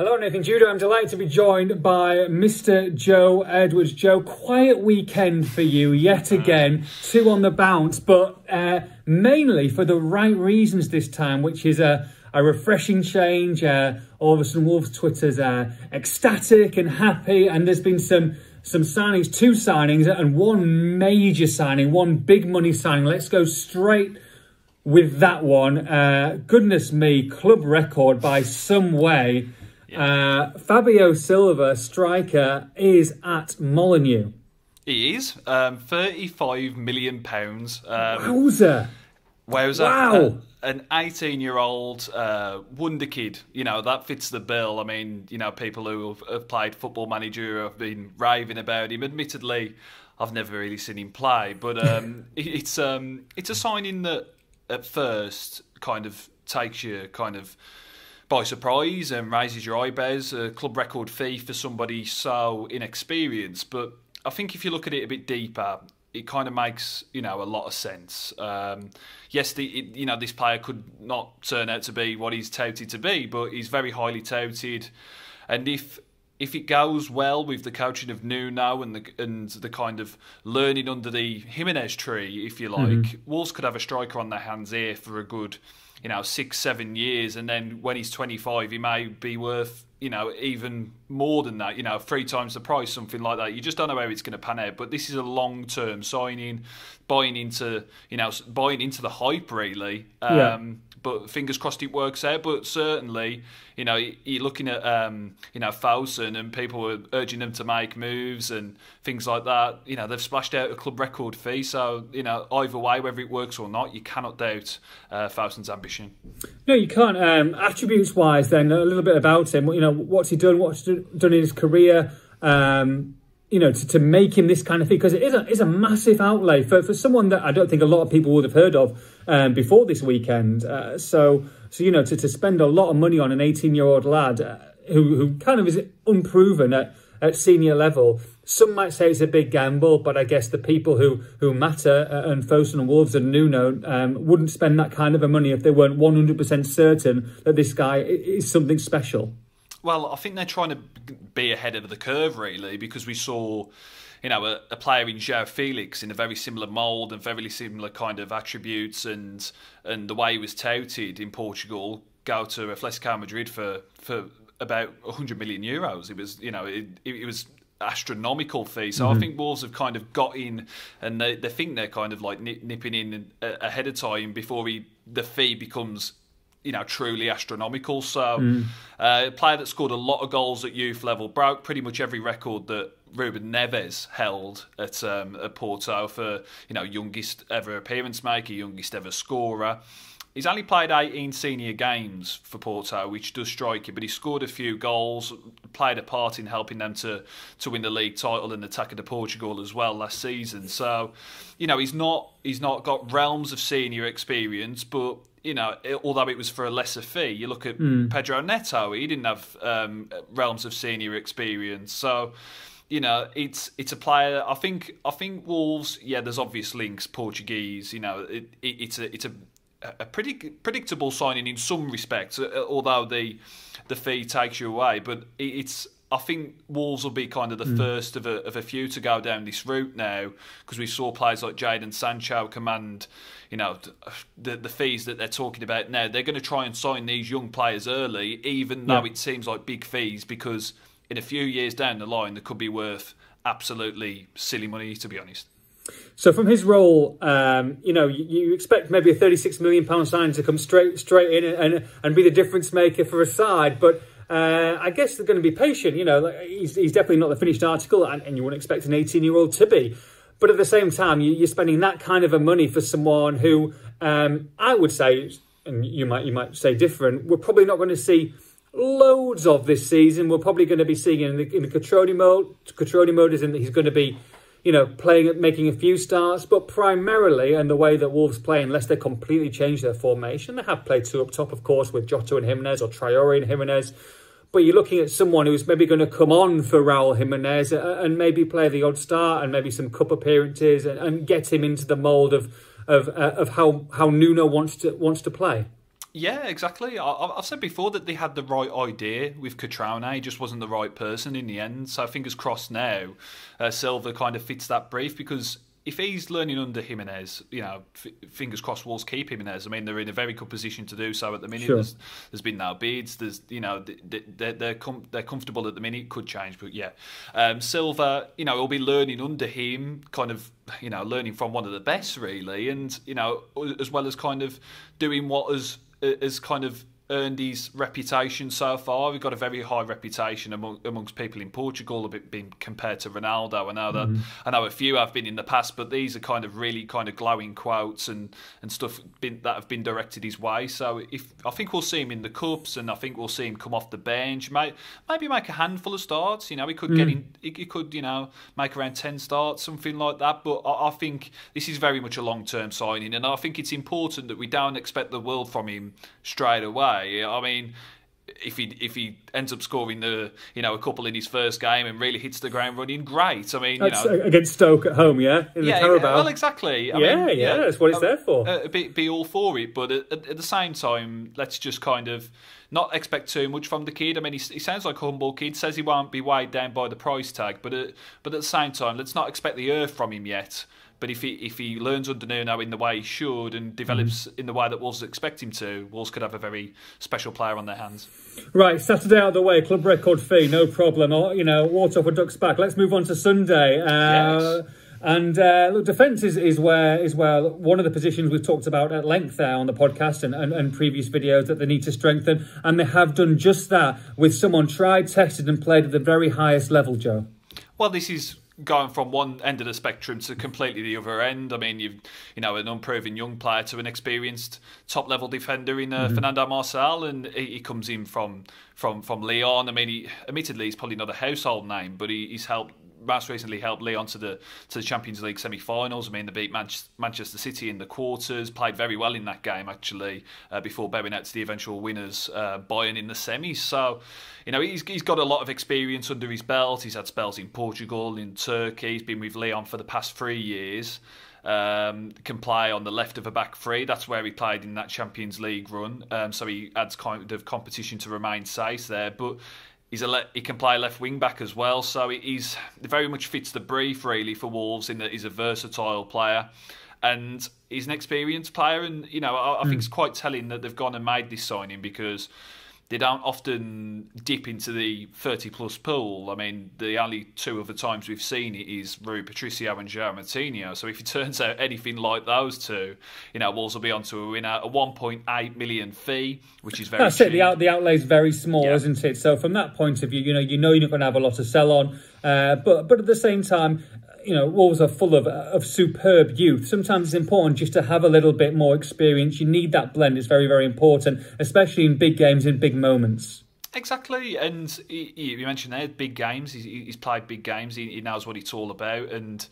Hello, Nathan Judo. I'm delighted to be joined by Mr. Joe Edwards. Joe, quiet weekend for you yet again. 2 on the bounce, but mainly for the right reasons this time, which is a refreshing change. All of a sudden, Wolves Twitter's ecstatic and happy, and there's been some signings, 2 signings, and 1 major signing, 1 big money signing. Let's go straight with that one. Goodness me, club record by some way. Fabio Silva, striker, is at Molineux. He is. £35 million. Wowza. Wow. An 18-year-old wonder kid. You know, that fits the bill. I mean, you know, people who have played Football Manager have been raving about him. Admittedly, I've never really seen him play. But it's a signing that at first kind of takes you kind of by surprise and raises your eyebrows. A club record fee for somebody so inexperienced, but I think if you look at it a bit deeper, it kind of makes, you know, a lot of sense. Yes, this player could not turn out to be what he's touted to be, but he's very highly touted, and if it goes well with the coaching of Nuno and the kind of learning under the Jimenez tree, if you like, Wolves could have a striker on their hands here for a good, 6-7 years, and then when he's 25, he may be worth, even more than that, 3 times the price, something like that. You just don't know how it's going to pan out. But this is a long-term signing, buying into the hype, really. But fingers crossed it works out. But certainly, you're looking at, Fowson, and people were urging them to make moves and things like that. They've splashed out a club record fee. So, either way, whether it works or not, you cannot doubt Fowson's ambition. No, you can't. Attributes-wise, then, a little bit about him. What's he done? What's done in his career? To make him this kind of thing, because it is a massive outlay for someone that I don't think a lot of people would have heard of before this weekend. So to spend a lot of money on an 18-year-old lad who kind of is unproven at senior level. Some might say it's a big gamble, but I guess the people who matter, and Fosun and Wolves and Nuno, wouldn't spend that kind of a money if they weren't 100% certain that this guy is something special. Well, I think they're trying to be ahead of the curve, really, because we saw, a player in João Felix in a very similar mould and very similar kind of attributes and the way he was touted in Portugal go to Atletico Madrid for about €100 million. It was, it was astronomical fee. So I think Wolves have kind of got in, and they think they're kind of like nipping in ahead of time before the fee becomes truly astronomical. So a player that scored a lot of goals at youth level, broke pretty much every record that Ruben Neves held at Porto for, youngest ever appearance maker, youngest ever scorer. He's only played 18 senior games for Porto, which does strike you, but he scored a few goals, played a part in helping them to win the league title and the Taça de Portugal as well last season. So, he's not got realms of senior experience, but although it was for a lesser fee, you look at Pedro Neto, he didn't have realms of senior experience. So, it's a player. I think Wolves. Yeah, there's obvious links. Portuguese. It's a pretty predictable signing in some respects, although the fee takes you away. But I think Wolves will be kind of the first of a few to go down this route now, because we saw players like Jadon Sancho command, the fees that they're talking about now. They're going to try and sign these young players early, even though it seems like big fees, because in a few years down the line, they could be worth absolutely silly money, to be honest. So from his role, you expect maybe a £36 million signing to come straight in and be the difference maker for a side, but I guess they're going to be patient. He's definitely not the finished article, and you wouldn't expect an 18-year-old to be. But at the same time, you're spending that kind of a money for someone who I would say, and you might say different, we're probably not going to see loads of this season. We're probably going to be seeing in the Catroni mode. Catroni mode is in that he's going to be, playing, making a few starts, but primarily, and the way that Wolves play, unless they completely change their formation, they have played 2 up top, of course, with Jota and Jimenez, or Traore and Jimenez. But you're looking at someone who's maybe going to come on for Raul Jimenez and maybe play the odd start and maybe some cup appearances and get him into the mould of how Nuno wants to play. Yeah, exactly. I've said before that they had the right idea with Catrone, he just wasn't the right person in the end. So fingers crossed now, Silva kind of fits that brief, because if he's learning under Jimenez, fingers crossed Wolves keep Jimenez. I mean, they're in a very good position to do so at the minute. Sure. There's been no bids. They're comfortable at the minute. Could change, but yeah. Silva, he'll be learning under him, kind of, learning from one of the best really, and as well as kind of doing what has kind of earned his reputation so far. We've got a very high reputation amongst people in Portugal, being compared to Ronaldo. I know a few have been in the past, but these are kind of really kind of glowing quotes and stuff that have been directed his way. So I think we'll see him in the cups, and I think we'll see him come off the bench, maybe make a handful of starts. He could get in. He could make around 10 starts, something like that. But I think this is very much a long-term signing, and I think it's important that we don't expect the world from him straight away. I mean, if he ends up scoring a couple in his first game and really hits the ground running, great. I mean, that's against Stoke at home, in the Carabao. Well, exactly. I mean, that's what it's there for. Be all for it, but at the same time, let's just kind of not expect too much from the kid. I mean, he sounds like a humble kid. Says he won't be weighed down by the price tag, but at the same time, let's not expect the earth from him yet. But if he learns under Nuno in the way he should and develops in the way that Wolves expect him to, Wolves could have a very special player on their hands. Right, Saturday out of the way, club record fee, no problem. Water for Ducks back. Let's move on to Sunday. Yes. And look, defence is where one of the positions we've talked about at length there on the podcast and previous videos that they need to strengthen, and they have done just that with someone tried, tested, and played at the very highest level, Joe. Well, this is going from one end of the spectrum to completely the other end. I mean, you've an unproven young player to an experienced top level defender in Fernando Marcal, and he comes in from Lyon. I mean, admittedly he's probably not a household name, but he's most recently helped Lyon to the Champions League semi-finals. I mean, they beat Manchester City in the quarters, played very well in that game actually, before bowing out to the eventual winners, Bayern, in the semis. So, he's got a lot of experience under his belt. He's had spells in Portugal, in Turkey. He's been with Lyon for the past 3 years. Can play on the left of a back three. That's where he played in that Champions League run. So he adds kind of competition to Romain Saïss there, but he can play left wing back as well, so he very much fits the brief really for Wolves in that he's a versatile player and he's an experienced player. And I think it's quite telling that they've gone and made this signing, because they don't often dip into the 30-plus pool. I mean, the only two other times we've seen it is Rui Patricio and João Moutinho. So if it turns out anything like those two, Wolves will be on to a winner. A 1.8 million fee, which is very cheap. That's it. The outlay is very small, isn't it? So from that point of view, you're not going to have a lot to sell on. But at the same time, Wolves are full of superb youth. Sometimes it's important just to have a little bit more experience. You need that blend. It's very, very important, especially in big games, in big moments. Exactly. And you mentioned there, big games. He's played big games. He knows what it's all about. And,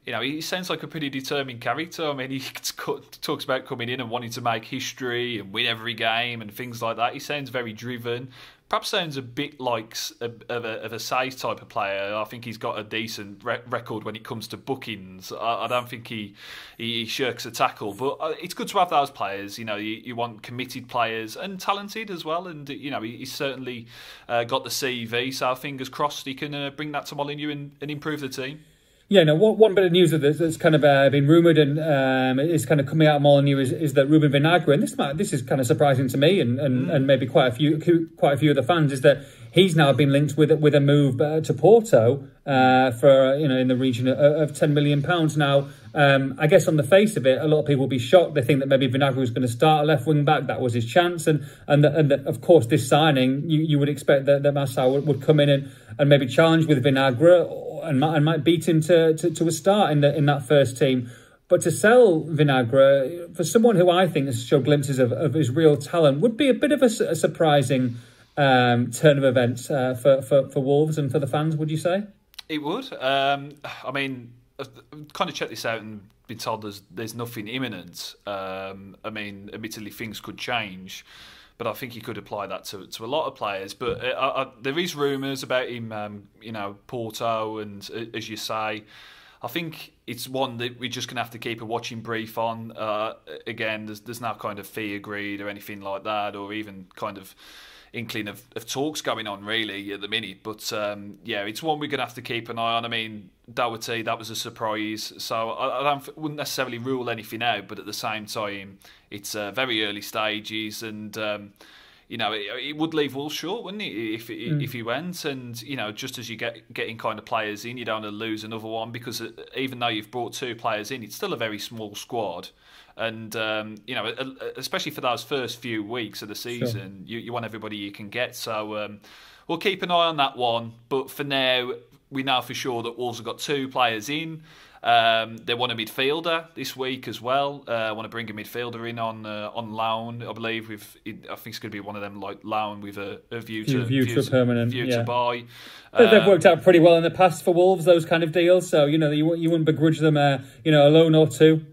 he sounds like a pretty determined character. I mean, he talks about coming in and wanting to make history and win every game and things like that. He sounds very driven. Perhaps sounds a bit like of a Saïss type of player. I think he's got a decent record when it comes to bookings. I don't think he shirks a tackle, but it's good to have those players. You want committed players and talented as well. And he's certainly got the CV. So fingers crossed he can bring that to Molineux and improve the team. Yeah, no. One bit of news that's kind of been rumoured and is kind of coming out of Molineux is that Ruben Vinagre, and this is kind of surprising to me and maybe quite a few of the fans, is that he's now been linked with a move to Porto for in the region of £10 million. Now, I guess on the face of it, a lot of people will be shocked. They think that maybe Vinagre was going to start a left wing back. That was his chance, and that, of course, this signing you would expect that Marcal would come in and maybe challenge with Vinagre and might beat him to a start in that first team. But to sell Vinagre for someone who I think has showed glimpses of his real talent would be a bit of a surprising turn of events for Wolves and for the fans, would you say? It would. I mean, I've kind of checked this out and been told there's nothing imminent. I mean, admittedly, things could change, but I think you could apply that to a lot of players. But there is rumours about him, Porto, and as you say, I think it's one that we're just going to have to keep a watching brief on. Again, there's no kind of fee agreed or anything like that, or even kind of inkling of talks going on really at the minute. But yeah, it's one we're going to have to keep an eye on. I mean, Doherty, that was a surprise. So I wouldn't necessarily rule anything out, but at the same time, it's very early stages, and you know, it would leave Wolves short, wouldn't it, if he went? And you know, just as you getting kind of players in, you don't want to lose another one, because even though you've brought 2 players in, it's still a very small squad. And you know, especially for those first few weeks of the season, sure, you want everybody you can get. So we'll keep an eye on that one. But for now, we know for sure that Wolves have got 2 players in. They want a midfielder this week as well. Want to bring a midfielder in on loan. I believe I think it's going to be one of them like loan with a view to permanent, to buy. They've worked out pretty well in the past for Wolves, those kind of deals. So you know, you wouldn't begrudge them a loan or 2.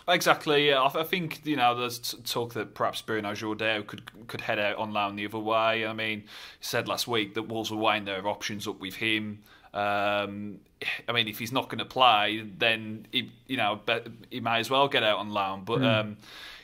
Exactly. Yeah. I think, you know, there's talk that perhaps Bruno Jourdain could head out on loan the other way. I mean, he said last week that Wolves were weighing their options up with him. I mean, if he's not going to play, then he may as well get out on loan. But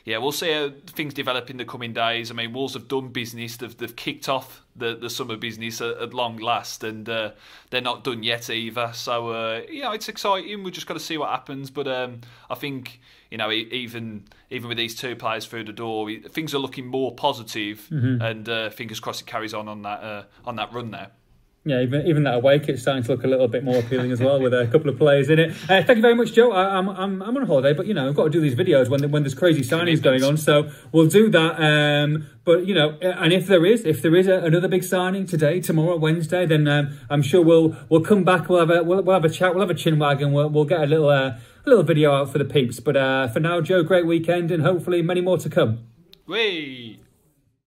yeah, we'll see how things develop in the coming days. I mean, Wolves have done business. They've kicked off the summer business at long last, and they're not done yet either. So you know, it's exciting. We've just got to see what happens. But I think, you know, even with these 2 players through the door, things are looking more positive, and fingers crossed it carries on that run now. Yeah, even that away kit's starting to look a little bit more appealing as well, with a couple of players in it. Thank you very much, Joe. I'm on holiday, but you know, I've got to do these videos when there's crazy signings going on, so we'll do that. But you know, and if there is another big signing today, tomorrow, Wednesday, then I'm sure we'll come back. We'll have a chat. We'll have a chin wag, and we'll get a little video out for the peeps. But for now, Joe, great weekend, and hopefully many more to come. Whee!